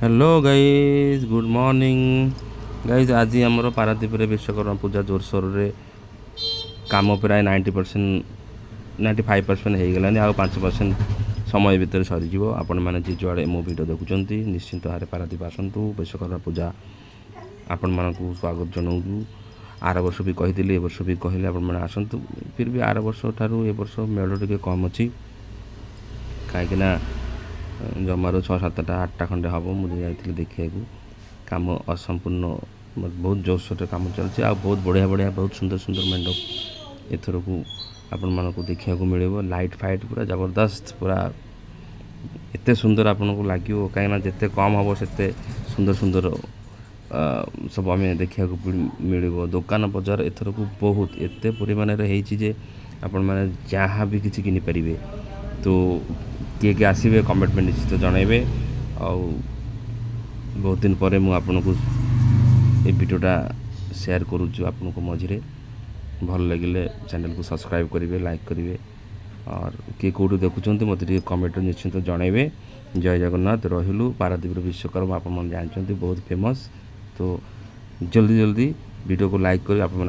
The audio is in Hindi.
Hello guys good morning guys आज आमर पारादीप विश्वकर्मा पूजा जोरसोर रे काम प्राय 90% 95% हो गलानी आ 5% समय भितर सरीज आपण मैंने जी जुआड़े मो वीडियो देखुं निश्चिंत भाव पारादीप आसतु विश्वकर्मा पूजा आपण मानक स्वागत जनाऊँ। आर वर्ष भी कही ए वर्ष भी कहले आपण आसतु फिर भी आर वर्ष ठारू ए वर्ष मेड़ टे कम अच्छी कहीं जमार 6-7टा 8टा खंडे हम मुझे जाइए देखा कम असंपूर्ण बहुत जोरसोर कम चलती आ बहुत बढ़िया बढ़िया बहुत सुंदर सुंदर मंडप एथर को आपण मानक देखा मिले लाइट फाइट पूरा जबरदस्त पूरा एत सुंदर आपन को लगे कहीं जिते कम हम से सुंदर सुंदर सब आम देखा मिल दुकान बजार एथर को बहुत एत परिमाण जे आपण मैंने जहाँ भी किसी किनी पारे तो किए आसवे कमेंट में निश्चित जनइबे। बहुत दिन पर मुझे आपन को ये वीडियोटा शेयर करुच्ची आपन को मझे भल लगे चैनल को सब्सक्राइब करेंगे लाइक करेंगे और किए कौटू देखुं मत कमेंट निश्चित जनइबे। जय जगन्नाथ रहिलु पारादीप विश्वकर्मा आप जानते बहुत फेमस तो जल्दी जल्दी वीडियो को लाइक कर आप